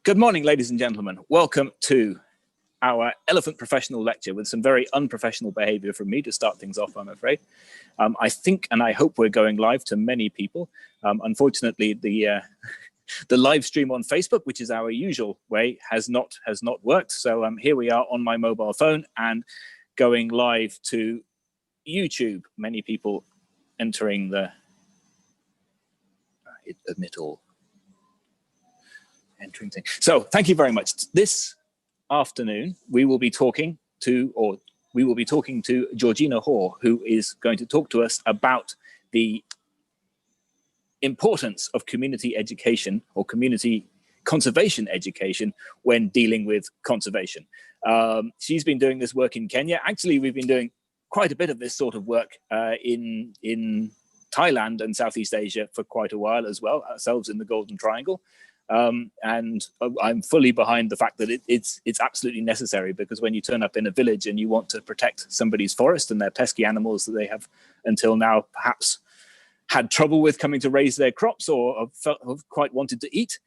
Good morning, ladies and gentlemen. Welcome to our elephant professional lecture with some very unprofessional behavior from me to start things off, I'm afraid. I think and I hope we're going live to many people. Unfortunately, the live stream on Facebook, which is our usual way, has not worked. So here we are on my mobile phone and going live to YouTube. Many people entering the admit all. Entering thing. So thank you very much. This afternoon we will be talking to Georgina Hoare, who is going to talk to us about the importance of community education or community conservation education when dealing with conservation. She's been doing this work in Kenya. Actually, we've been doing quite a bit of this sort of work in Thailand and Southeast Asia for quite a while as well, ourselves in the Golden Triangle. And I'm fully behind the fact that it's absolutely necessary, because when you turn up in a village and you want to protect somebody's forest and their pesky animals that they have until now perhaps had trouble with coming to raise their crops or have quite wanted to eat,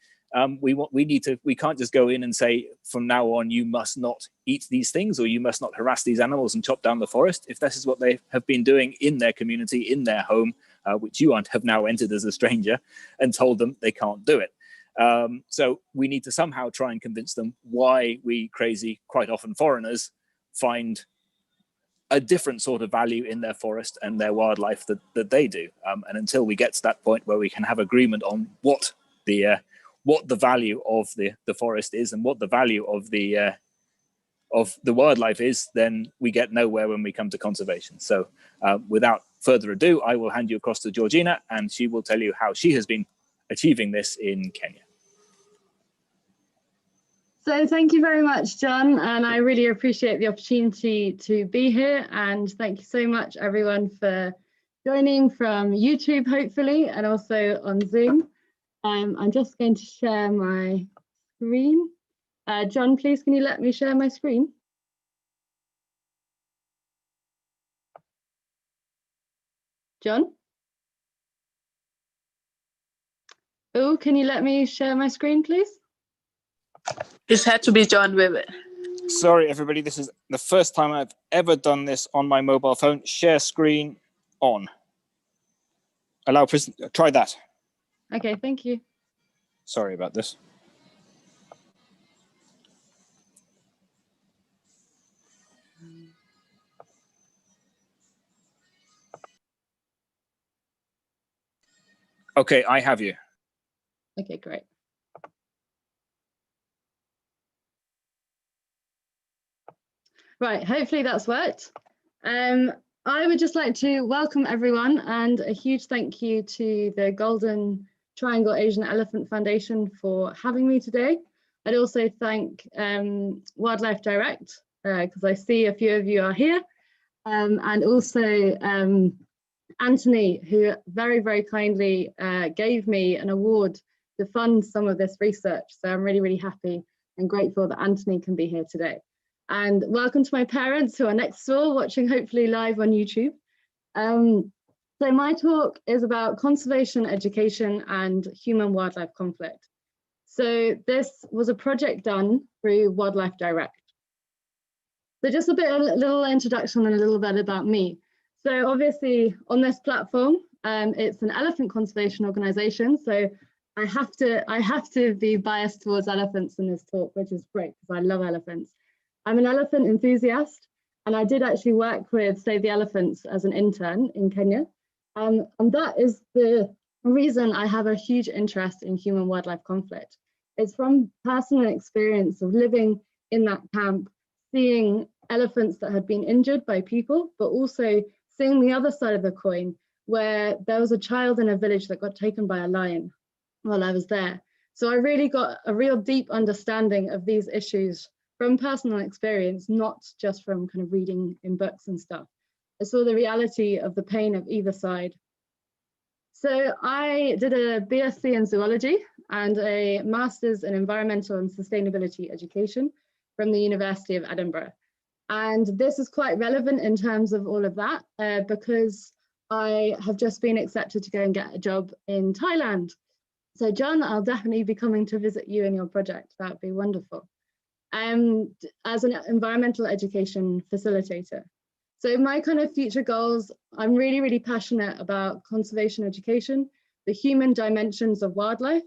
we can't just go in and say from now on you must not eat these things or you must not harass these animals and chop down the forest. If this is what they have been doing in their community, in their home, which you have now entered as a stranger, and told them they can't do it. So we need to somehow try and convince them why we crazy, quite often foreigners, find a different sort of value in their forest and their wildlife that they do. And until we get to that point where we can have agreement on what the value of the forest is and what the value of the wildlife is, then we get nowhere when we come to conservation. So without further ado, I will hand you across to Georgina, and she will tell you how she has been achieving this in Kenya. So thank you very much, John, and I really appreciate the opportunity to be here, and thank you so much everyone for joining from YouTube hopefully, and also on Zoom. I'm just going to share my screen. John, please can you let me share my screen? John? Oh, can you let me share my screen, please? It had to be John Weber. Sorry, everybody. This is the first time I've ever done this on my mobile phone. Share screen on. Allow try that. Okay, thank you. Sorry about this. Okay, I have you. Okay, great. Right, hopefully that's worked. I would just like to welcome everyone, and a huge thank you to the Golden Triangle Asian Elephant Foundation for having me today. I'd also thank Wildlife Direct, because I see a few of you are here, and also Anthony, who very, very kindly gave me an award to fund some of this research. So I'm really, really happy and grateful that Anthony can be here today. And welcome to my parents who are next door watching, hopefully live on YouTube. So my talk is about conservation education and human-wildlife conflict. So this was a project done through Wildlife Direct. So just a little introduction and a little bit about me. So obviously on this platform, it's an elephant conservation organization. So I have to be biased towards elephants in this talk, which is great because I love elephants. I'm an elephant enthusiast, and I did actually work with Save the Elephants as an intern in Kenya. And that is the reason I have a huge interest in human-wildlife conflict. It's from personal experience of living in that camp, seeing elephants that had been injured by people, but also seeing the other side of the coin, where there was a child in a village that got taken by a lion while I was there. So I really got a real deep understanding of these issues from personal experience, not just from kind of reading in books and stuff. I saw the reality of the pain of either side. So I did a BSc in zoology and a master's in environmental and sustainability education from the University of Edinburgh. And this is quite relevant in terms of all of that, because I have just been accepted to go and get a job in Thailand. So John, I'll definitely be coming to visit you in your project. That would be wonderful. As an environmental education facilitator. So my kind of future goals, I'm really, really passionate about conservation education, the human dimensions of wildlife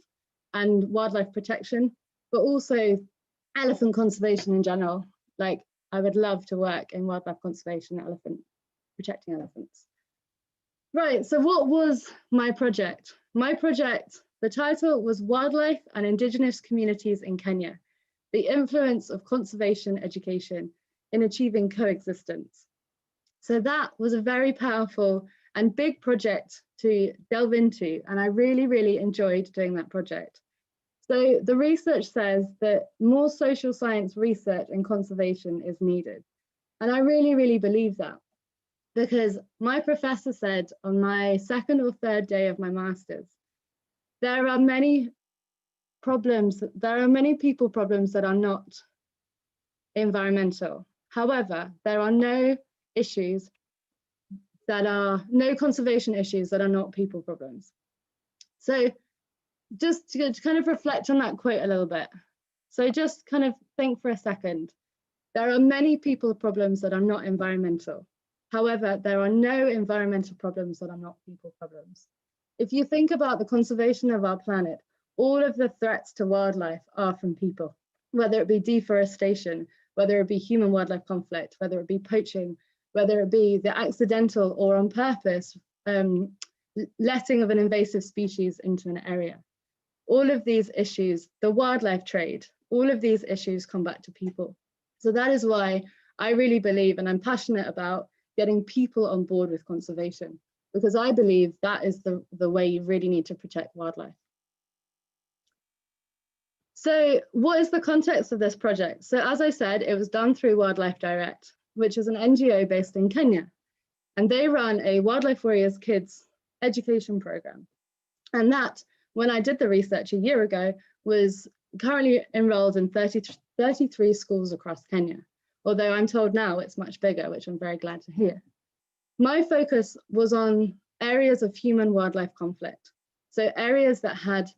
and wildlife protection, but also elephant conservation in general. Like, I would love to work in wildlife conservation, protecting elephants. Right, so what was my project? My project, the title was Wildlife and Indigenous Communities in Kenya, the Influence of Conservation Education in Achieving Coexistence. So that was a very powerful and big project to delve into, and I really, really enjoyed doing that project. So the research says that more social science research and conservation is needed. And I really, really believe that, because my professor said on my second or third day of my master's, there are many problems, there are many people problems that are not environmental. However, there are no conservation issues that are not people problems. So just to kind of reflect on that quote a little bit. So just kind of think for a second. There are many people problems that are not environmental. However, there are no environmental problems that are not people problems. If you think about the conservation of our planet, all of the threats to wildlife are from people, whether it be deforestation, whether it be human-wildlife conflict, whether it be poaching, whether it be the accidental or on purpose letting of an invasive species into an area. All of these issues, the wildlife trade, all of these issues come back to people. So that is why I really believe, and I'm passionate about, getting people on board with conservation, because I believe that is the way you really need to protect wildlife. So what is the context of this project? So as I said, it was done through Wildlife Direct, which is an NGO based in Kenya. And they run a Wildlife Warriors Kids education program. And that, when I did the research a year ago, was currently enrolled in 33 schools across Kenya. Although I'm told now it's much bigger, which I'm very glad to hear. My focus was on areas of human-wildlife conflict. So areas that had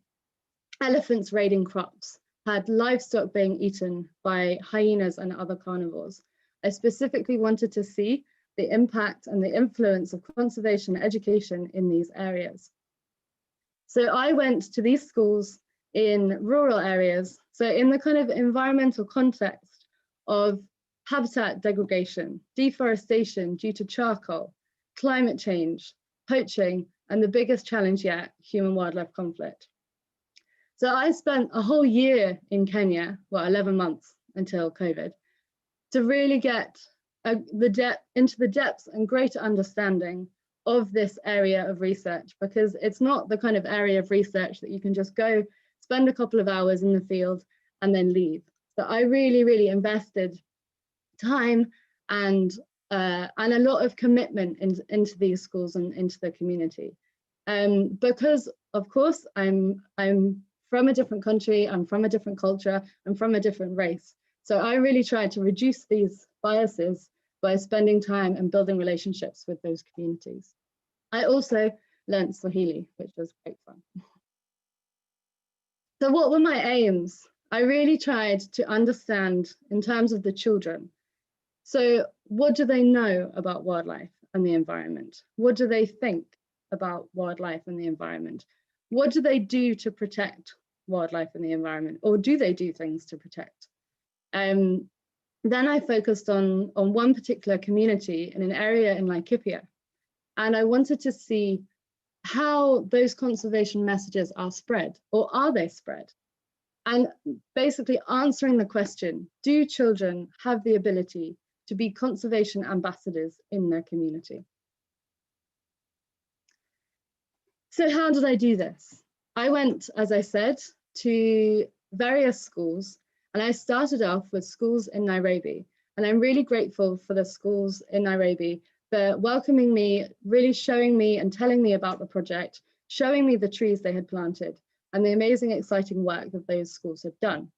elephants raiding crops, had livestock being eaten by hyenas and other carnivores. I specifically wanted to see the impact and the influence of conservation education in these areas. So I went to these schools in rural areas, so in the kind of environmental context of habitat degradation, deforestation due to charcoal, climate change, poaching, and the biggest challenge yet, human-wildlife conflict. So I spent a whole year in Kenya, well, 11 months until COVID, to really get into the depths and greater understanding of this area of research, because it's not the kind of area of research that you can just go spend a couple of hours in the field and then leave. So I really, really invested time and a lot of commitment into these schools and into the community. Because of course I'm from a different country, I'm from a different culture, I'm from a different race. So I really tried to reduce these biases by spending time and building relationships with those communities. I also learned Swahili, which was great fun. So what were my aims? I really tried to understand in terms of the children. So what do they know about wildlife and the environment? What do they think about wildlife and the environment? What do they do to protect wildlife and the environment? Or do they do things to protect? Then I focused on one particular community in an area in Laikipia. And I wanted to see how those conservation messages are spread, or are they spread? And basically answering the question, do children have the ability to be conservation ambassadors in their community? So how did I do this? I went, as I said, to various schools, and I started off with schools in Nairobi. And I'm really grateful for the schools in Nairobi for welcoming me, really showing me and telling me about the project, showing me the trees they had planted and the amazing, exciting work that those schools had done.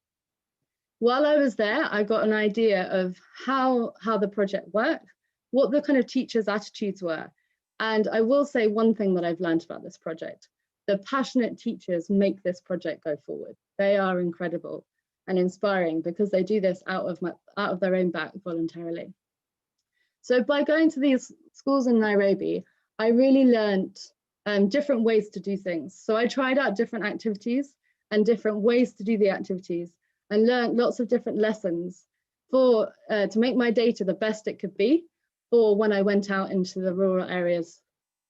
While I was there, I got an idea of how the project worked, what the kind of teachers' attitudes were. And I will say one thing that I've learned about this project. the passionate teachers make this project go forward. They are incredible and inspiring because they do this out of their own back voluntarily. So by going to these schools in Nairobi, I really learned different ways to do things. So I tried out different activities and different ways to do the activities and learned lots of different lessons for to make my data the best it could be for when I went out into the rural areas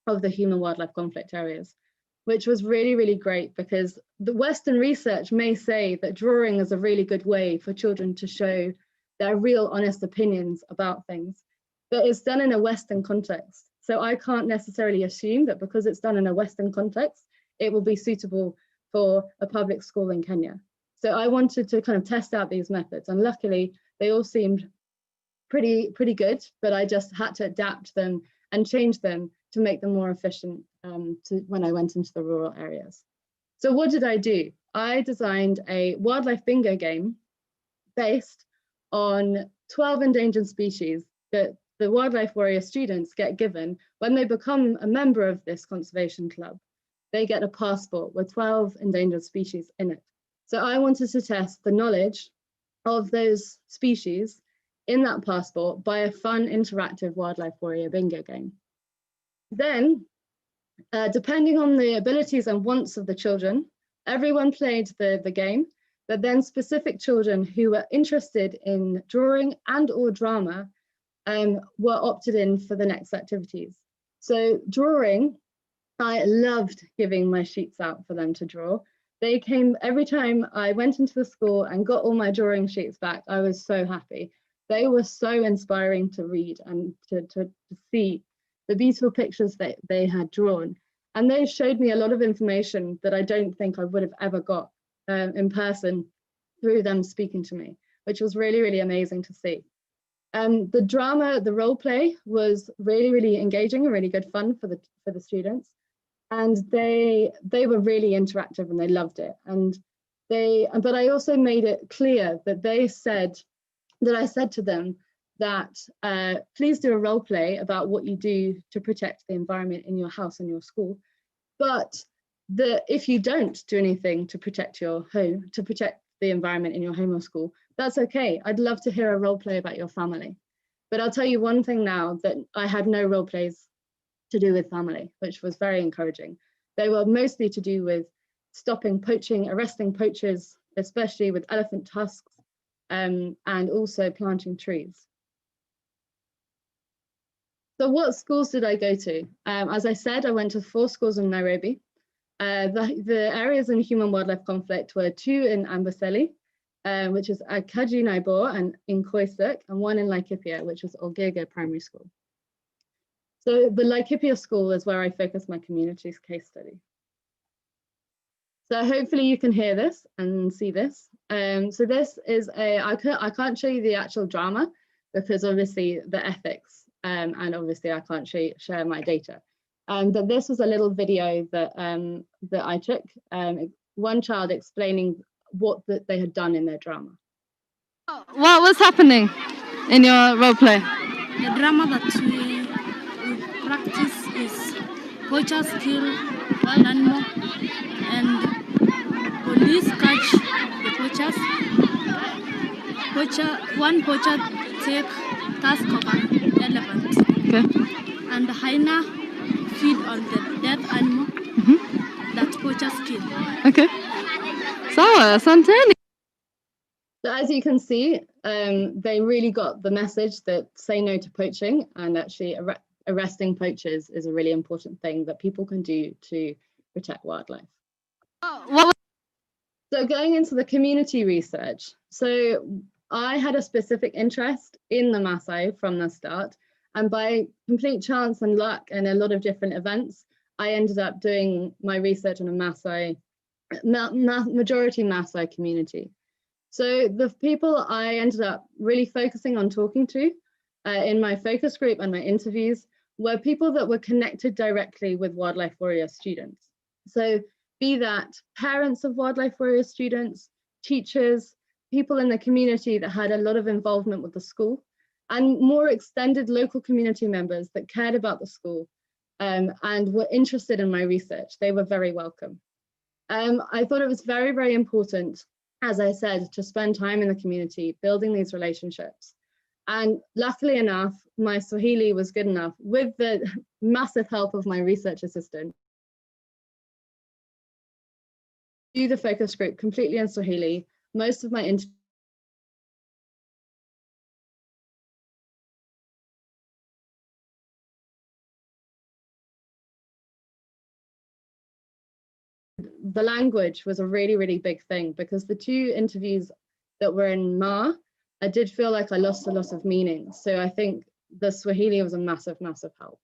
of the human-wildlife conflict areas, which was really, really great because the Western research may say that drawing is a really good way for children to show their real honest opinions about things, but it's done in a Western context. So I can't necessarily assume that because it's done in a Western context, it will be suitable for a public school in Kenya. So I wanted to kind of test out these methods, and luckily they all seemed pretty good, but I just had to adapt them and change them to make them more efficient when I went into the rural areas. So what did I do? I designed a wildlife bingo game based on 12 endangered species that the Wildlife Warrior students get given when they become a member of this conservation club. They get a passport with 12 endangered species in it. So I wanted to test the knowledge of those species in that passport by a fun, interactive Wildlife Warrior bingo game. Then, depending on the abilities and wants of the children, everyone played the game, but then specific children who were interested in drawing and or drama were opted in for the next activities. So drawing, I loved giving my sheets out for them to draw. They came every time I went into the school and got all my drawing sheets back. I was so happy. They were so inspiring to read and to see the beautiful pictures that they had drawn. And they showed me a lot of information that I don't think I would have ever got in person through them speaking to me, which was really, really amazing to see. The drama, the role play was really, really engaging and really good fun for the students. And they were really interactive and they loved it. But I also made it clear that I said to them that please do a role play about what you do to protect the environment in your house and your school. But if you don't do anything to protect your home, to protect the environment in your home or school, that's okay. I'd love to hear a role play about your family. But I'll tell you one thing now, that I had no role plays to do with family, which was very encouraging. They were mostly to do with stopping poaching, arresting poachers, especially with elephant tusks, and also planting trees. So what schools did I go to? As I said, I went to 4 schools in Nairobi. The areas in human-wildlife conflict were 2 in Amboseli, which is Akaji Naibor, and in Koisuk, and 1 in Laikipia, which was Olgega Primary School. So the Laikipia school is where I focused my community's case study. So hopefully you can hear this and see this. So this is I can't show you the actual drama because obviously the ethics, and obviously I can't share my data. But this was a little video that I took, one child explaining what they had done in their drama. What was happening in your role play? The drama that we practice is poachers kill wild animal and police catch the poachers. One poacher take task of an elephant. Okay. And the hyena feed on the dead animal that poachers kill. Okay. Sawa, asanteni. So as you can see, they really got the message that say no to poaching, and actually arresting poachers is a really important thing that people can do to protect wildlife. So going into the community research, so I had a specific interest in the Maasai from the start, and by complete chance and luck and a lot of different events, I ended up doing my research on a Maasai, majority Maasai community. So the people I ended up really focusing on talking to in my focus group and my interviews were people that were connected directly with Wildlife Warrior students. So be that parents of Wildlife Warrior students, teachers, people in the community that had a lot of involvement with the school, and more extended local community members that cared about the school and were interested in my research. They were very welcome. I thought it was very, very important, as I said, to spend time in the community, building these relationships. And luckily enough, my Swahili was good enough, with the massive help of my research assistant, do the focus group completely in Swahili. Most of my the language was a really, really big thing, because the 2 interviews that were in Ma, I did feel like I lost a lot of meaning. So I think the Swahili was a massive, massive help.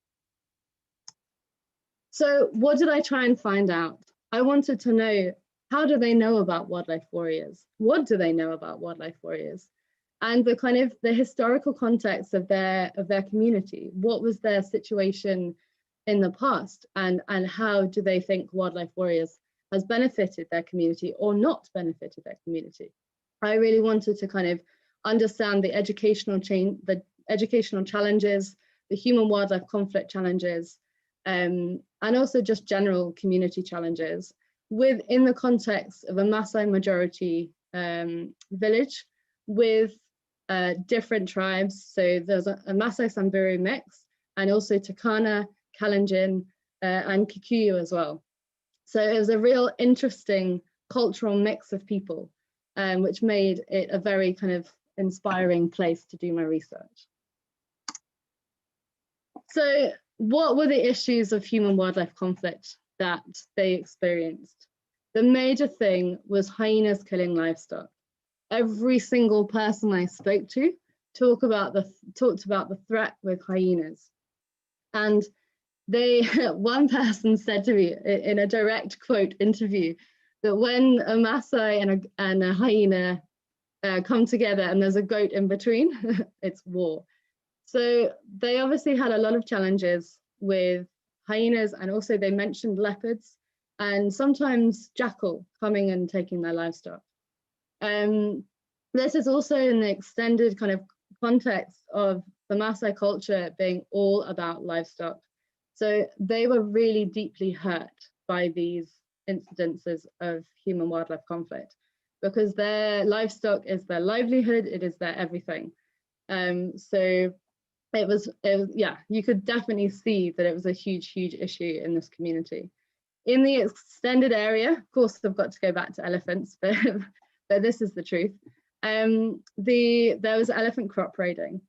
So what did I try and find out? I wanted to know, how do they know about wildlife warriors? What do they know about wildlife warriors? And the kind of the historical context of their community. What was their situation in the past, and how do they think wildlife warriors has benefited their community or not benefited their community? I really wanted to kind of understand the educational challenges, the human wildlife conflict challenges, and also just general community challenges within the context of a Maasai majority village with different tribes. So there's a Maasai Samburu mix, and also Turkana, Kalenjin, and Kikuyu as well. So it was a real interesting cultural mix of people, which made it a very kind of inspiring place to do my research. So what were the issues of human wildlife conflict that they experienced? The major thing was hyenas killing livestock. Every single person I spoke to talked about the threat with hyenas. And one person said to me in a direct quote interview that when a Maasai and a hyena come together and there's a goat in between, it's war. So they obviously had a lot of challenges with hyenas, and also they mentioned leopards and sometimes jackal coming and taking their livestock. This is also in the extended kind of context of the Maasai culture being all about livestock. So they were really deeply hurt by these incidences of human wildlife conflict, because their livestock is their livelihood, it is their everything. So it was, yeah, you could definitely see that it was a huge, huge issue in this community. In the extended area, of course, I've got to go back to elephants, but this is the truth. There was elephant crop raiding,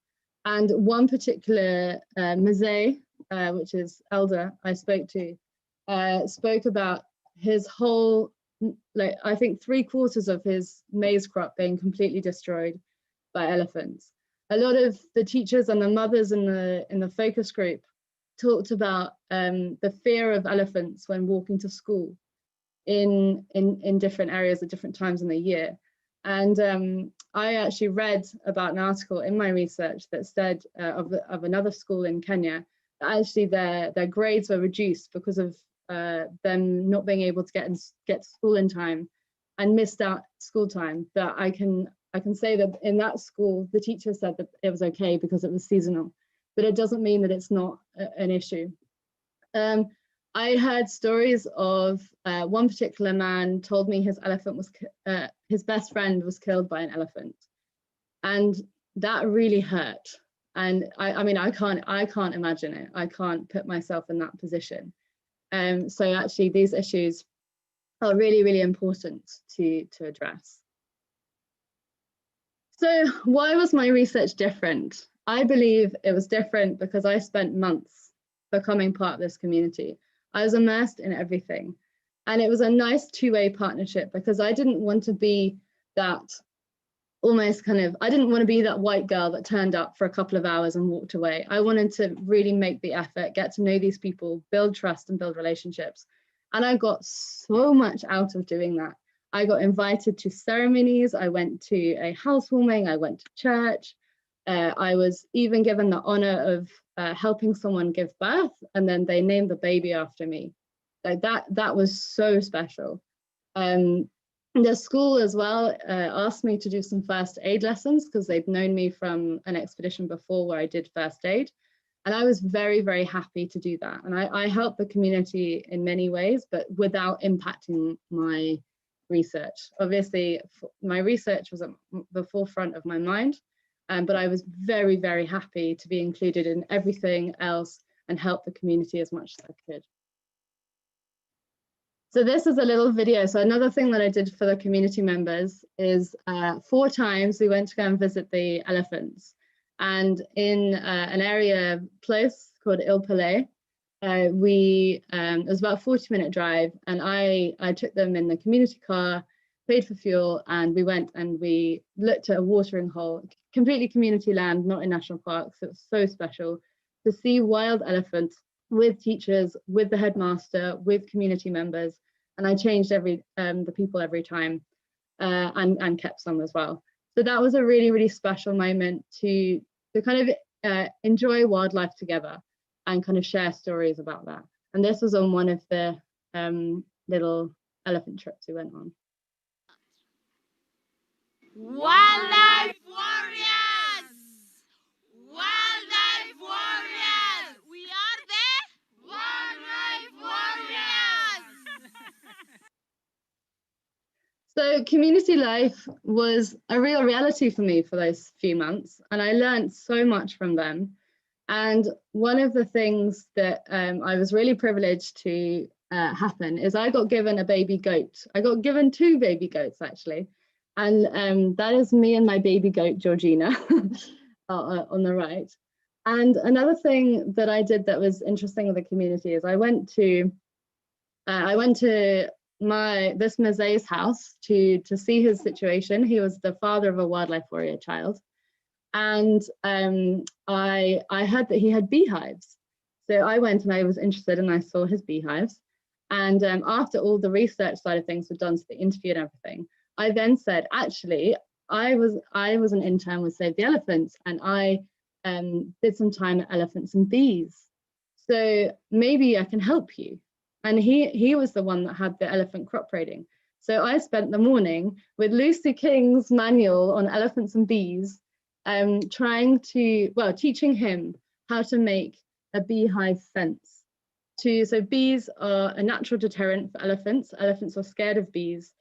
and one particular Mazay, which is elder I spoke to, spoke about his whole, like, I think 3/4 of his maize crop being completely destroyed by elephants. A lot of the teachers and the mothers in the focus group talked about the fear of elephants when walking to school in different areas at different times in the year. And I actually read about an article in my research that said of another school in Kenya, that actually their grades were reduced because of them not being able to get to school in time and missed out school time. But I can say that in that school, the teacher said that it was okay because it was seasonal, but it doesn't mean that it's not an issue. I heard stories of one particular man told me his elephant was, his best friend was killed by an elephant, and that really hurt. And I mean, I can't imagine it. I can't put myself in that position. So actually, these issues are really, really important to address. So why was my research different? I believe it was different because I spent months becoming part of this community. I was immersed in everything. And it was a nice two-way partnership, because I didn't want to be that almost kind of, I didn't want to be that white girl that turned up for a couple of hours and walked away. I wanted to really make the effort, get to know these people, build trust and build relationships. And I got so much out of doing that. I got invited to ceremonies, I went to a housewarming, I went to church. I was even given the honor of helping someone give birth, and then they named the baby after me. Like that was so special. The school as well asked me to do some first aid lessons, because they'd known me from an expedition before where I did first aid. And I was very, very happy to do that. And I helped the community in many ways, but without impacting my research. Obviously, my research was at the forefront of my mind, but I was very, very happy to be included in everything else and help the community as much as I could. So this is a little video. So another thing that I did for the community members is 4 times we went to go and visit the elephants. And in an area close called Il Palais, it was about a 40-minute drive, and I took them in the community car, paid for fuel, and we went and we looked at a watering hole, completely community land, not in national parks. It was so special to see wild elephants with teachers, with the headmaster, with community members, and I changed the people every time, and kept some as well. So that was a really, really special moment to kind of enjoy wildlife together and kind of share stories about that. And this was on one of the little elephant trips we went on. Wildlife warriors! Wildlife warriors! We are the wildlife warriors! So community life was a real reality for me for those few months, and I learned so much from them. And one of the things that I was really privileged to happen is I got given a baby goat. I got given 2 baby goats actually, and that is me and my baby goat Georgina on the right. And another thing that I did that was interesting with the community is I went to this Maze's house to see his situation. He was the father of a wildlife warrior child. And I heard that he had beehives. So I went and I was interested and I saw his beehives. And after all the research side of things were done, so the interview and everything, I then said, actually, I was an intern with Save the Elephants, and I did some time at Elephants and Bees. So maybe I can help you. And he was the one that had the elephant crop raiding. So I spent the morning with Lucy King's manual on elephants and bees, teaching him how to make a beehive fence. So bees are a natural deterrent for elephants. Elephants are scared of bees.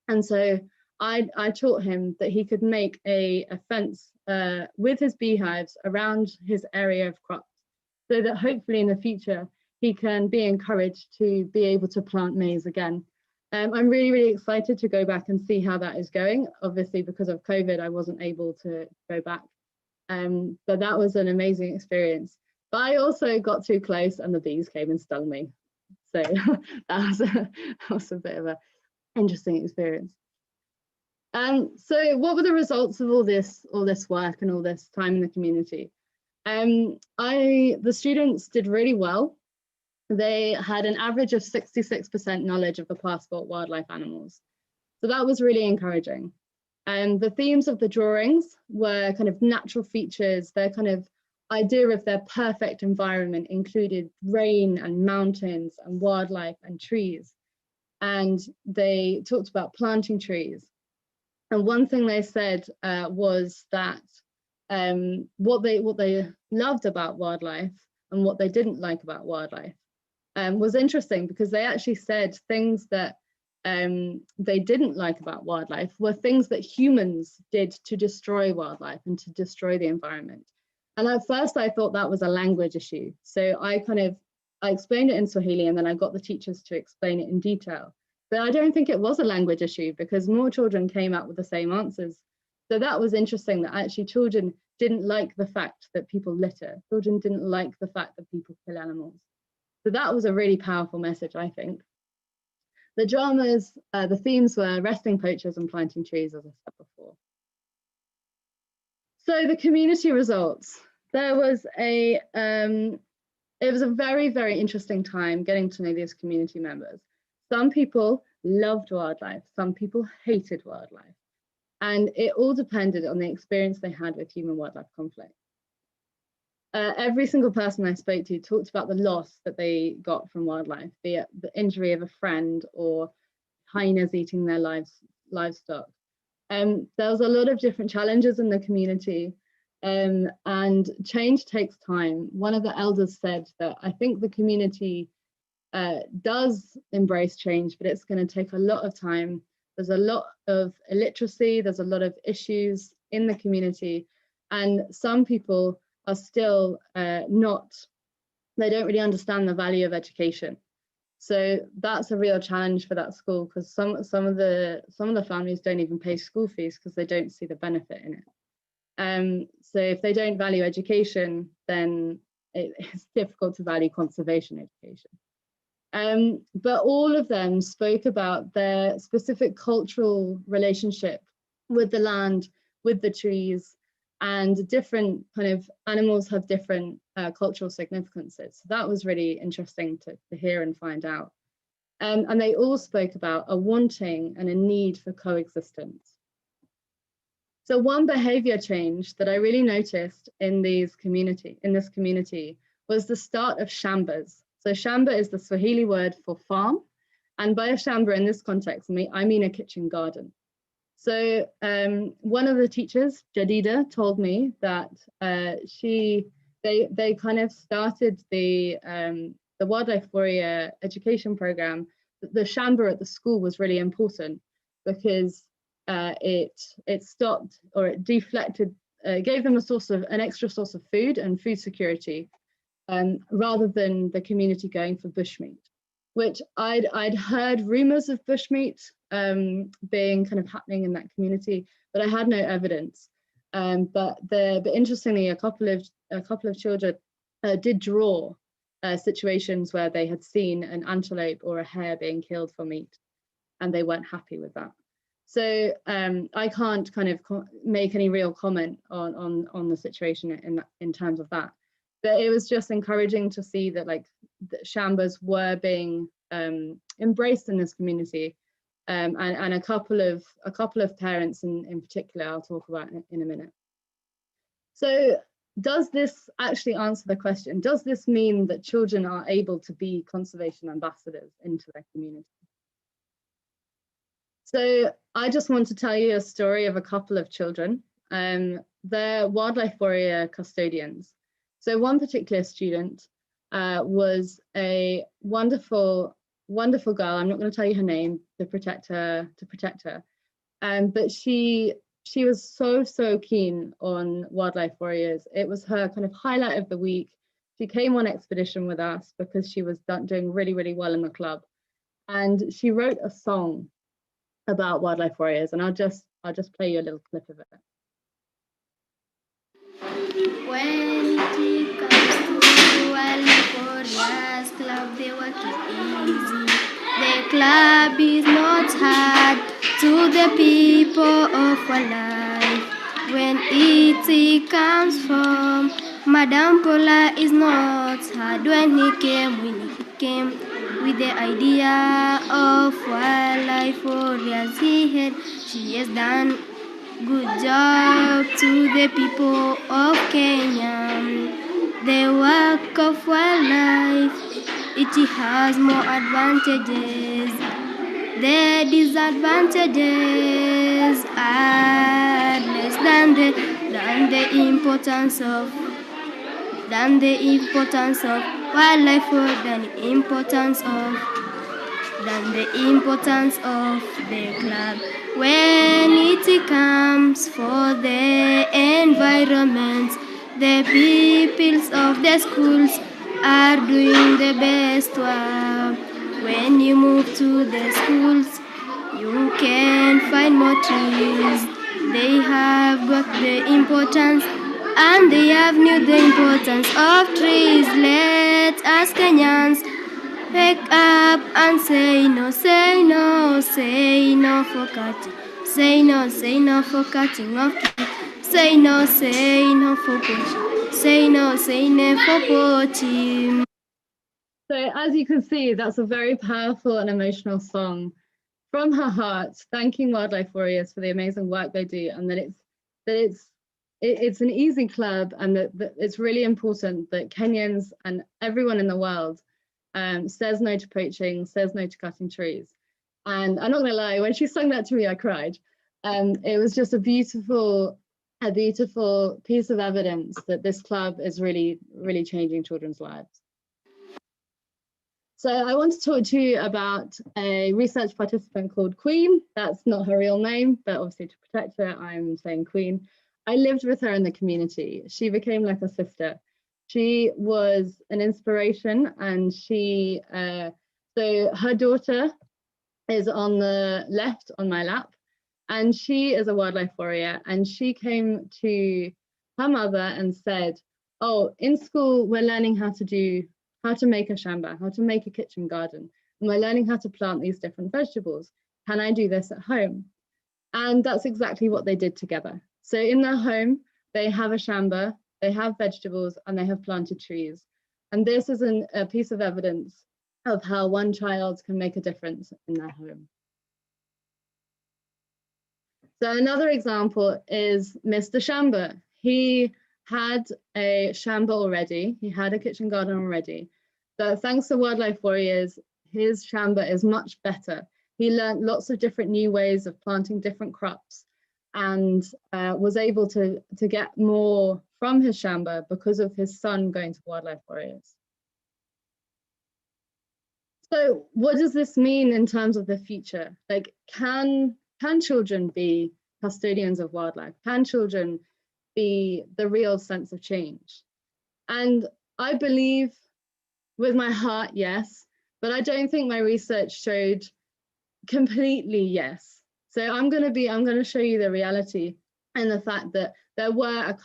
And so I taught him that he could make a fence with his beehives around his area of crops, so that hopefully in the future, he can be encouraged to be able to plant maize again. I'm really, really excited to go back and see how that is going. Obviously, because of COVID, I wasn't able to go back. But that was an amazing experience. But I also got too close and the bees came and stung me. So that was a bit of an interesting experience. So what were the results of all this work and all this time in the community? The students did really well. They had an average of 66% knowledge of the passport wildlife animals. So that was really encouraging. And the themes of the drawings were kind of natural features. Their kind of idea of their perfect environment included rain and mountains and wildlife and trees. And they talked about planting trees. And one thing they said was that what they loved about wildlife and what they didn't like about wildlife was interesting, because they actually said things that they didn't like about wildlife were things that humans did to destroy wildlife and to destroy the environment. And at first I thought that was a language issue. So I explained it in Swahili, and then I got the teachers to explain it in detail. But I don't think it was a language issue, because more children came out with the same answers. So that was interesting, that actually children didn't like the fact that people litter. Children didn't like the fact that people kill animals. So that was a really powerful message, I think. The dramas, the themes were resting poachers and planting trees, as I said before. So the community results. There was it was a very, very interesting time getting to know these community members. Some people loved wildlife, some people hated wildlife. And it all depended on the experience they had with human-wildlife conflict. Every single person I spoke to talked about the loss that they got from wildlife, be it the injury of a friend or hyenas eating their livestock. There was a lot of different challenges in the community. And change takes time. One of the elders said that I think the community does embrace change, but it's going to take a lot of time. There's a lot of illiteracy, there's a lot of issues in the community, and some people are still they don't really understand the value of education. So that's a real challenge for that school, because some of the families don't even pay school fees because they don't see the benefit in it. So if they don't value education, then it's difficult to value conservation education. But all of them spoke about their specific cultural relationship with the land, with the trees, and different kind of animals have different cultural significances. So that was really interesting to hear and find out. And they all spoke about a wanting and a need for coexistence. So one behavior change that I really noticed in this community was the start of shambas. So shamba is the Swahili word for farm. And by a shamba in this context, I mean a kitchen garden. So one of the teachers, Jadida, told me that they kind of started the wildlife warrior education program. The shamba at the school was really important because it stopped, or it deflected, gave them an extra source of food and food security, rather than the community going for bushmeat, which I'd heard rumors of bushmeat being kind of happening in that community, but I had no evidence. But interestingly, a couple of children did draw situations where they had seen an antelope or a hare being killed for meat, and they weren't happy with that. So I can't kind of make any real comment on the situation in terms of that. But it was just encouraging to see that the shambas were being embraced in this community, and a couple of parents in particular I'll talk about in a minute. So does this actually answer the question? Does this mean that children are able to be conservation ambassadors into their community? So I just want to tell you a story of a couple of children. They're wildlife warrior custodians. So one particular student was a wonderful girl. I'm not going to tell you her name to protect her. But she was so keen on wildlife warriors. It was her kind of highlight of the week. She came on expedition with us because she was doing really well in the club, and she wrote a song about wildlife warriors, and I'll just play you a little clip of it. When it comes to wildlife warriors club, they work it easy. The club is not hard to the people of wildlife. When it comes from Madame Paula is not hard. When he came with the idea of wildlife warriors, she has done good job to the people of Kenya. The work of wildlife, it has more advantages. The disadvantages are less than the importance of wildlife, than the importance of the club. When it comes for the environment, the peoples of the schools are doing the best work. When you move to the schools, you can find more trees. They have got the importance, and they have knew the importance of trees. Let us Kenyans wake up and say no, say no, say no for cutting. Say no for cutting of trees. Say no for poaching. Say no for poaching. So as you can see, that's a very powerful and emotional song from her heart, thanking wildlife warriors for the amazing work they do, and that it's an easy club, and that it's really important that Kenyans and everyone in the world says no to poaching, says no to cutting trees. And I'm not going to lie, when she sung that to me, I cried. It was just a beautiful a beautiful piece of evidence that this club is really, really changing children's lives. So I want to talk to you about a research participant called Queen. That's not her real name, but obviously to protect her, I'm saying Queen. I lived with her in the community. She became like a sister. She was an inspiration, and she, so her daughter is on the left on my lap, and she is a wildlife warrior, and she came to her mother and said, oh, in school, we're learning how to make a shamba, how to make a kitchen garden, and we're learning how to plant these different vegetables. Can I do this at home? And that's exactly what they did together. So in their home, they have a shamba, they have vegetables, and they have planted trees. And this is a piece of evidence of how one child can make a difference in their home. So another example is Mr. Shamba. He had a shamba already, he had a kitchen garden already, but thanks to Wildlife Warriors, his shamba is much better. He learned lots of different new ways of planting different crops, and was able to get more from his shamba because of his son going to Wildlife Warriors. So what does this mean in terms of the future? Like, can children be custodians of wildlife? Can children be the real sense of change? And I believe with my heart, yes, but I don't think my research showed completely yes. So I'm going to show you the reality and the fact that there were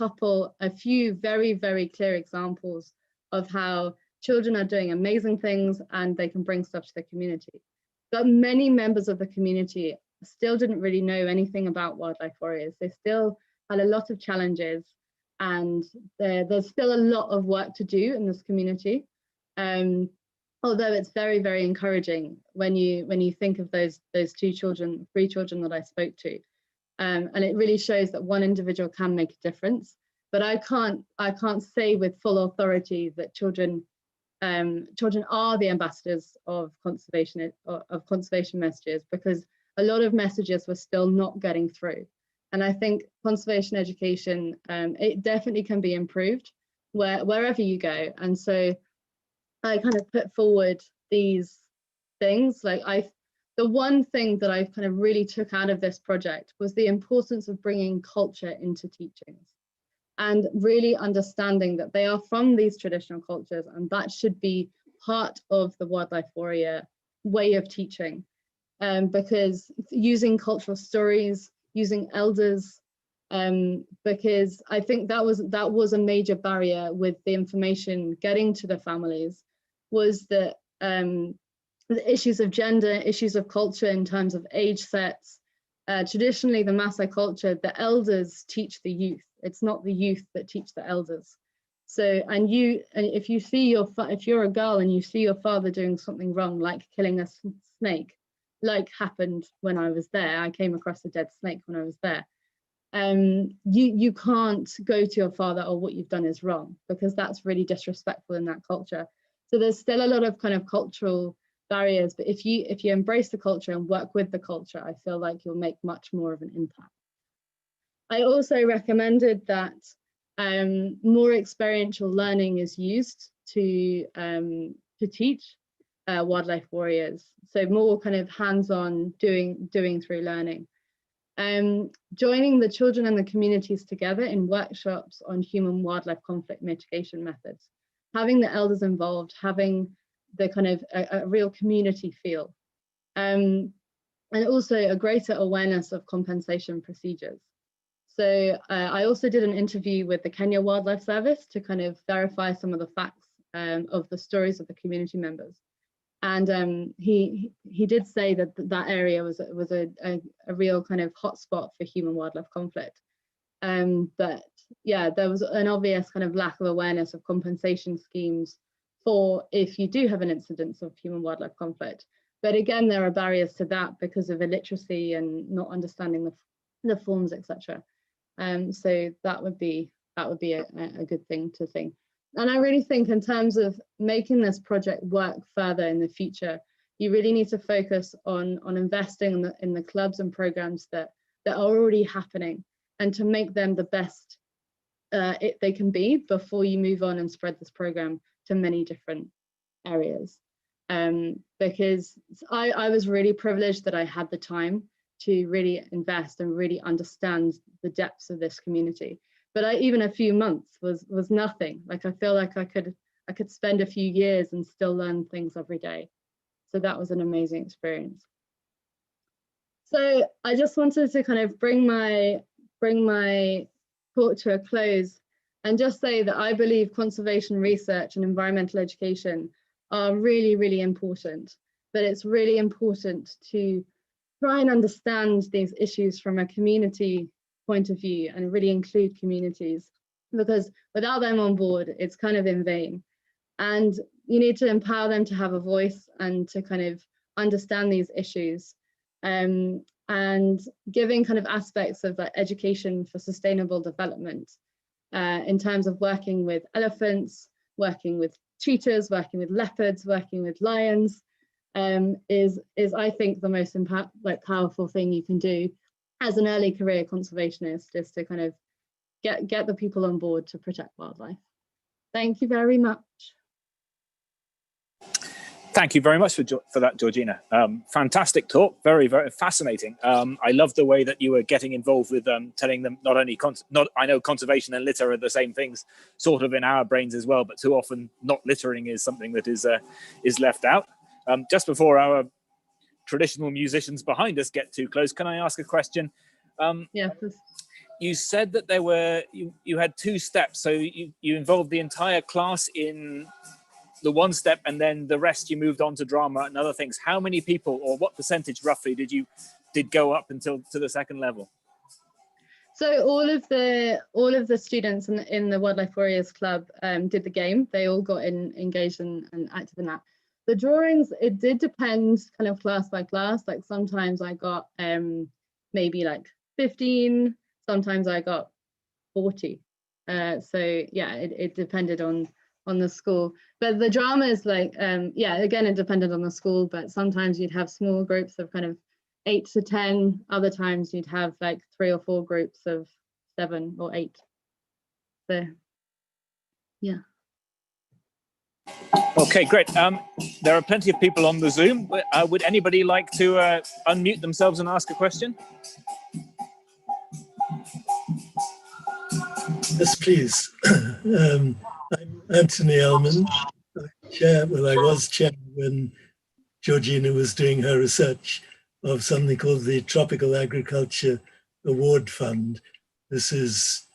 a few very, very clear examples of how children are doing amazing things and they can bring stuff to the community. But many members of the community still didn't really know anything about Wildlife Warriors. They still had a lot of challenges, and there's still a lot of work to do in this community. Although it's very, very encouraging when you think of those three children that I spoke to. And it really shows that one individual can make a difference. But I can't say with full authority that children are the ambassadors of conservation messages, because a lot of messages were still not getting through. And I think conservation education, it definitely can be improved wherever you go. And so I kind of put forward these things. Like the one thing that I kind of really took out of this project was the importance of bringing culture into teachings, and really understanding that they are from these traditional cultures, and that should be part of the Wildlife Warrior way of teaching. Because using cultural stories, using elders, because I think that was a major barrier with the information getting to the families, was that the issues of gender, issues of culture in terms of age sets. Traditionally, the Maasai culture, the elders teach the youth. It's not the youth that teach the elders. So, if you're a girl and you see your father doing something wrong, like killing a snake, like happened when I was there, I came across a dead snake when I was there. You can't go to your father, oh, what you've done is wrong, because that's really disrespectful in that culture. So there's still a lot of kind of cultural barriers, but if you embrace the culture and work with the culture, I feel like you'll make much more of an impact. I also recommended that more experiential learning is used to teach Wildlife Warriors. So more kind of hands-on doing through learning. Joining the children and the communities together in workshops on human-wildlife conflict mitigation methods. Having the elders involved, having the kind of a real community feel. And also a greater awareness of compensation procedures. So I also did an interview with the Kenya Wildlife Service to kind of verify some of the facts of the stories of the community members. And he did say that that area was a real kind of hotspot for human-wildlife conflict. But yeah, there was an obvious kind of lack of awareness of compensation schemes for if you do have an incidence of human-wildlife conflict. But again, there are barriers to that because of illiteracy and not understanding the forms, etc. So that would be a good thing to think. And I really think in terms of making this project work further in the future, you really need to focus on investing in the clubs and programs that are already happening, and to make them the best they can be before you move on and spread this program to many different areas. Because I was really privileged that I had the time to really invest and really understand the depths of this community. But even a few months was nothing. Like, I feel like I could spend a few years and still learn things every day. So that was an amazing experience. So I just wanted to kind of bring my talk to a close and just say that I believe conservation research and environmental education are really, really important. But it's really important to try and understand these issues from a community point of view and really include communities, because without them on board, it's kind of in vain. And you need to empower them to have a voice and to kind of understand these issues. And giving kind of aspects of like education for sustainable development in terms of working with elephants, working with cheetahs, working with leopards, working with lions, is I think the most powerful thing you can do as an early career conservationist, is to kind of get the people on board to protect wildlife. Thank you very much. Thank you very much for that, Georgina. Fantastic talk, very, very fascinating. I love the way that you were getting involved with telling them not only, I know conservation and litter are the same things sort of in our brains as well, but too often not littering is something that is left out. Just before our traditional musicians behind us get too close, can I ask a question? Yeah, please. You said that there were, you had 2 steps, so you involved the entire class in the 1 step, and then the rest you moved on to drama and other things. How many people, or what percentage roughly, did go up until to the 2nd level? So all of the students in the Wildlife Warriors Club did the game. They all got engaged and active in that. The drawings, it did depend kind of class by class. Like sometimes I got maybe like 15, sometimes I got 40. So yeah, it depended on the school. But the drama is like, yeah, again, it depended on the school, but sometimes you'd have small groups of kind of 8 to 10. Other times you'd have like 3 or 4 groups of 7 or 8. So yeah. Okay, great. There are plenty of people on the Zoom. Would anybody like to unmute themselves and ask a question? Yes, please. I'm Anthony Ellman. I was chair when Georgina was doing her research of something called the Tropical Agriculture Award Fund. This is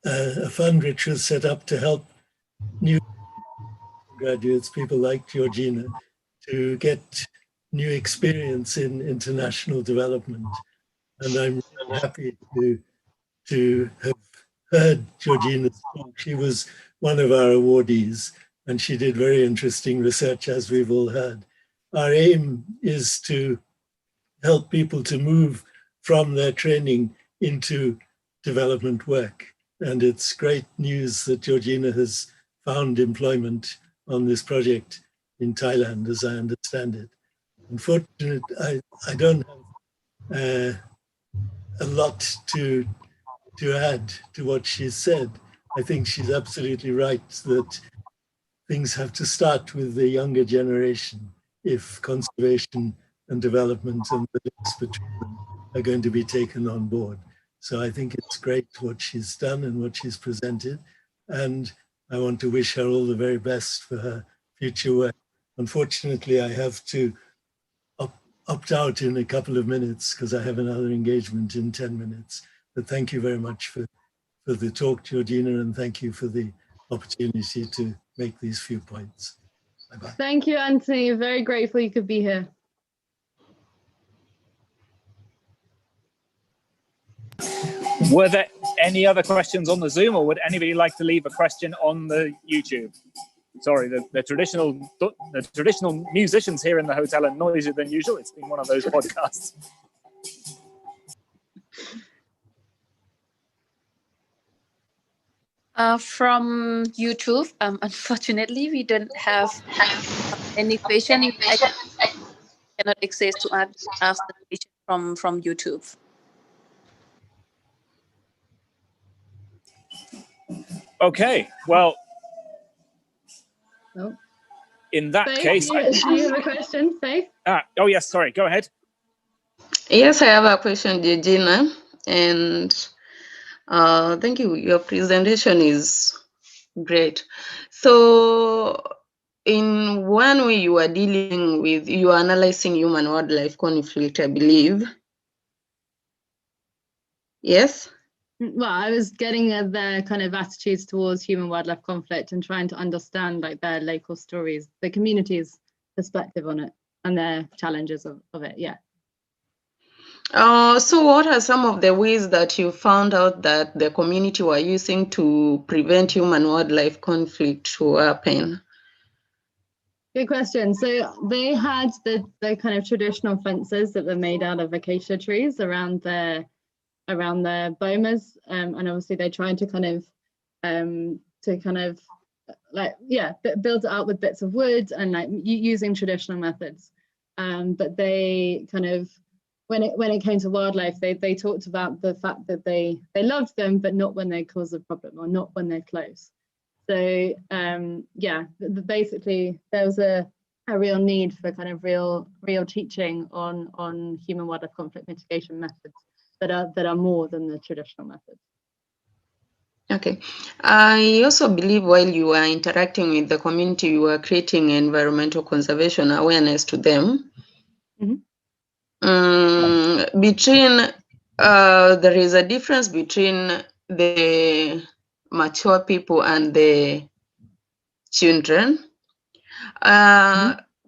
a fund which was set up to help new graduates, people like Georgina, to get new experience in international development. And I'm really happy to have heard Georgina's talk. She was one of our awardees, and she did very interesting research, as we've all heard. Our aim is to help people to move from their training into development work. And it's great news that Georgina has found employment on this project in Thailand, as I understand it. Unfortunately, I don't have a lot to add to what she said. I think she's absolutely right that things have to start with the younger generation if conservation and development and the links between them are going to be taken on board. So I think it's great what she's done and what she's presented. And I want to wish her all the very best for her future work. Unfortunately, I have to opt out in a couple of minutes because I have another engagement in 10 minutes. But thank you very much for the talk, Georgina, and thank you for the opportunity to make these few points. Bye-bye. Thank you, Anthony. Very grateful you could be here. Were there any other questions on the Zoom, or would anybody like to leave a question on the YouTube? Sorry, the traditional musicians here in the hotel are noisier than usual. It's been one of those podcasts. From YouTube, unfortunately, we don't have any question. I cannot access to ask the question from YouTube. Okay, well, Oh. in that Faith, case, do you have a question, Faith? oh yes, sorry, go ahead. Yes, I have a question, Georgina, and thank you. Your presentation is great. So, in one way, you are analyzing human-wildlife conflict, I believe. Yes. Well, I was getting at their kind of attitudes towards human-wildlife conflict and trying to understand like their local stories, the community's perspective on it and their challenges of it. Yeah. So what are some of the ways that you found out that the community were using to prevent human-wildlife conflict to happen? Good question. So they had the kind of traditional fences that were made out of acacia trees around their bomas, and obviously they tried to kind of build it out with bits of wood and like using traditional methods. But they kind of when it came to wildlife, they talked about the fact that they loved them, but not when they cause a problem or not when they're close. So basically there was a real need for kind of real teaching on human wildlife conflict mitigation methods that are more than the traditional methods. Okay. I also believe while you are interacting with the community, you are creating environmental conservation awareness to them. Mm-hmm. There is a difference between the mature people and the children.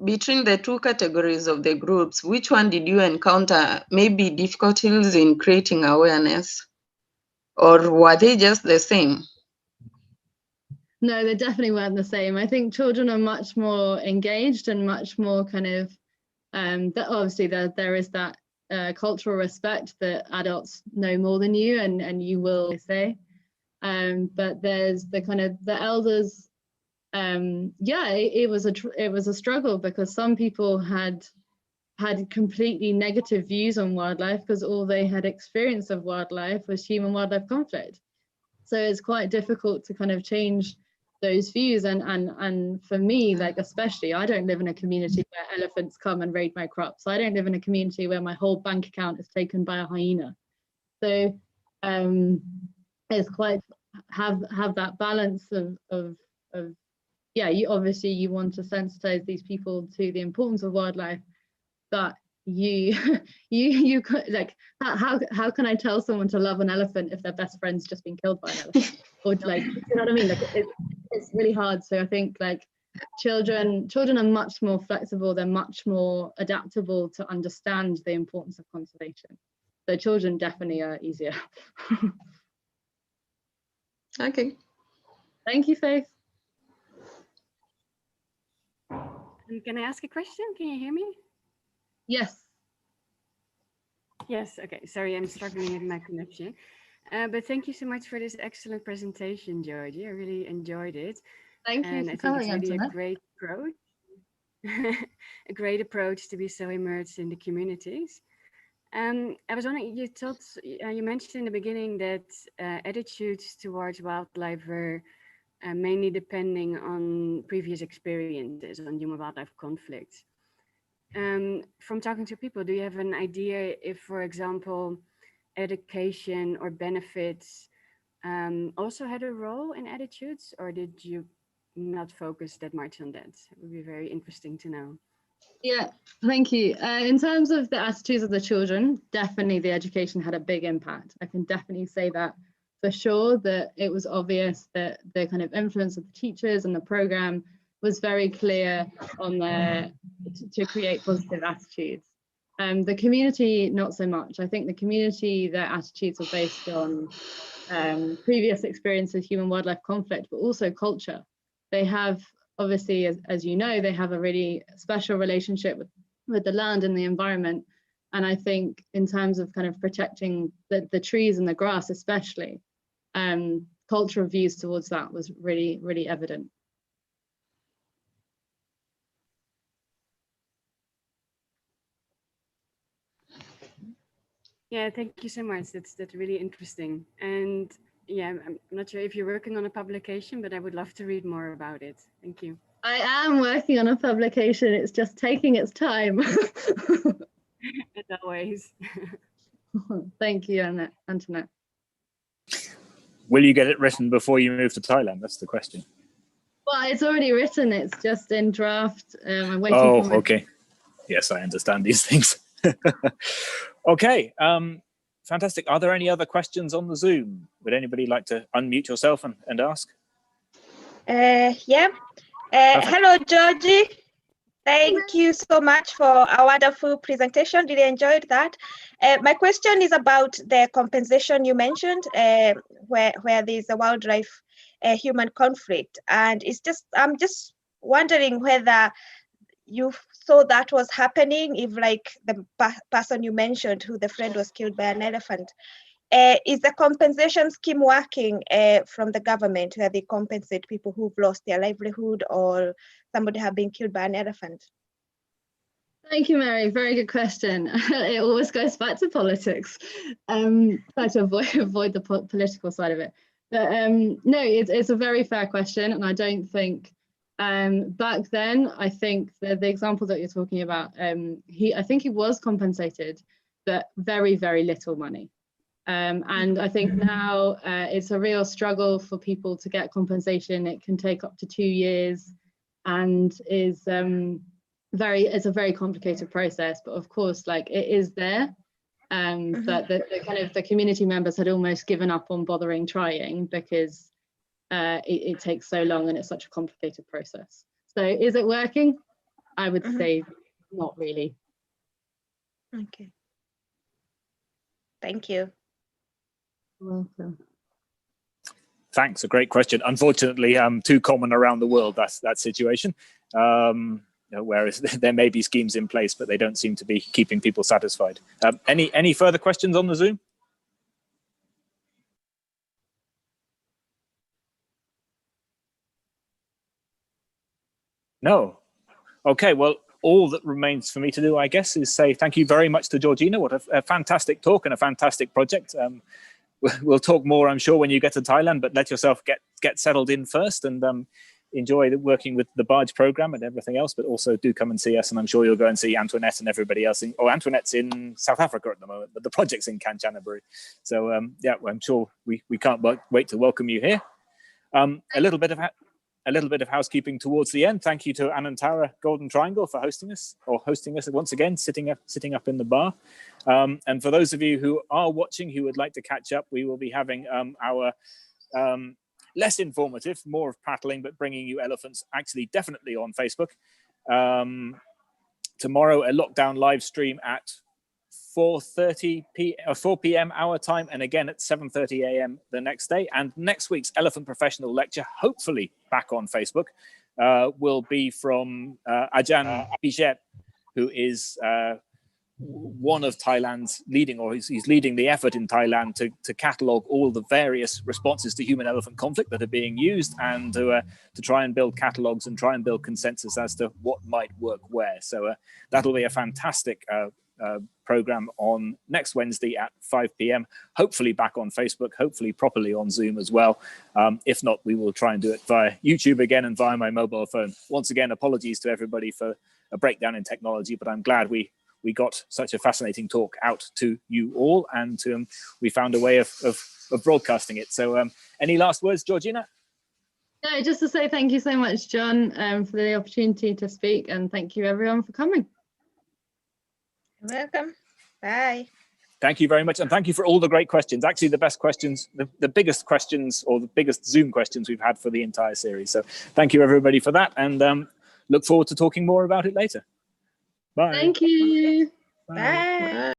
Between the two categories of the groups, which one did you encounter maybe difficulties in creating awareness, or were they just the same? No, they definitely weren't the same. I think children are much more engaged and much more kind of obviously there is that cultural respect that adults know more than you and you will say, but there's the kind of the elders. It was a struggle because some people had completely negative views on wildlife because all they had experience of wildlife was human wildlife conflict. So it's quite difficult to kind of change those views, and for me, like especially, I don't live in a community where elephants come and raid my crops. I don't live in a community where my whole bank account is taken by a hyena. So it's quite have that balance of you obviously you want to sensitize these people to the importance of wildlife, but you like how can I tell someone to love an elephant if their best friend's just been killed by an elephant? Or like, you know what I mean? Like it's really hard. So I think like children are much more flexible, they're much more adaptable to understand the importance of conservation. So children definitely are easier. Okay. Thank you, Faith. Can I ask a question? Can you hear me? Yes. Yes, okay. Sorry, I'm struggling with my connection. But thank you so much for this excellent presentation, Georgie. I really enjoyed it. Thank you for coming, it's really Antoinette. a great approach. A great approach to be so immersed in the communities. I was wondering, you mentioned in the beginning that attitudes towards wildlife were mainly depending on previous experiences on human-wildlife conflicts. From talking to people, do you have an idea if, for example, education or benefits also had a role in attitudes, or did you not focus that much on that? It would be very interesting to know. Yeah, thank you. In terms of the attitudes of the children, definitely the education had a big impact. I can definitely say that for sure, that it was obvious that the kind of influence of the teachers and the program was very clear on to create positive attitudes. The community, not so much. I think the community, their attitudes were based on previous experience of human wildlife conflict, but also culture. They have, obviously, as you know, they have a really special relationship with the land and the environment. And I think in terms of kind of protecting the trees and the grass, especially, cultural views towards that was really, really evident. Yeah, thank you so much. That's really interesting. And yeah, I'm not sure if you're working on a publication, but I would love to read more about it. Thank you. I am working on a publication. It's just taking its time. As always. Thank you, Antoinette. Will you get it written before you move to Thailand? That's the question. Well, it's already written. It's just in draft. I'm waiting Oh, for my... okay. Yes, I understand these things. Okay, fantastic. Are there any other questions on the Zoom? Would anybody like to unmute yourself and ask? Yeah. Hello, Georgie. Thank you so much for a wonderful presentation. Really enjoyed that. My question is about the compensation you mentioned, where there's a wildlife human conflict, and I'm just wondering whether you saw that was happening, if like the person you mentioned who the friend was killed by an elephant. Is the compensation scheme working from the government, where they compensate people who've lost their livelihood or somebody have been killed by an elephant? Thank you, Mary. Very good question. It always goes back to politics. Try to avoid the political side of it. But no, it's a very fair question, and I don't think back then. I think the example that you're talking about, I think he was compensated, but very, very little money. And I think now it's a real struggle for people to get compensation. It can take up to 2 years, and it's a very complicated process. But of course, like, it is there. But the community members had almost given up on bothering trying, because it takes so long and it's such a complicated process. So is it working? I would say not really. Okay. Thank you. Welcome. Thanks, a great question. Unfortunately, too common around the world, that situation. Whereas there may be schemes in place, but they don't seem to be keeping people satisfied. Any further questions on the Zoom? No. Okay, well, all that remains for me to do, I guess, is say thank you very much to Georgina. What a fantastic talk and a fantastic project. We'll talk more, I'm sure, when you get to Thailand, but let yourself get settled in first, and enjoy working with the Barge program and everything else, but also do come and see us, and I'm sure you'll go and see Antoinette and everybody else. Antoinette's in South Africa at the moment, but the project's in Kanchanaburi. So yeah, I'm sure we can't wait to welcome you here. A little bit of housekeeping towards the end. Thank you to Anantara Golden Triangle for hosting us once again, sitting up in the bar. And for those of you who are watching, who would like to catch up, we will be having our less informative, more of prattling, but bringing you elephants, actually definitely on Facebook. Tomorrow, a lockdown live stream at 4 p.m. our time, and again at 7:30 a.m. the next day. And next week's Elephant Professional Lecture, hopefully back on Facebook, will be from Ajahn Bijet, who is one of Thailand's leading, or he's leading the effort in Thailand to catalogue all the various responses to human-elephant conflict that are being used, and to try and build catalogues and try and build consensus as to what might work where. So that'll be a fantastic program on next Wednesday at 5 p.m. Hopefully back on Facebook, hopefully properly on Zoom as well. If not, we will try and do it via YouTube again and via my mobile phone. Once again, apologies to everybody for a breakdown in technology, but I'm glad we got such a fascinating talk out to you all, and we found a way of broadcasting it. So any last words, Georgina? No, just to say thank you so much, John, for the opportunity to speak, and thank you everyone for coming. You're welcome. Bye. Thank you very much, and thank you for all the great questions. Actually, the best questions, the biggest questions, or the biggest Zoom questions we've had for the entire series. So thank you everybody for that, and look forward to talking more about it later. Bye. Thank you. Bye. Bye.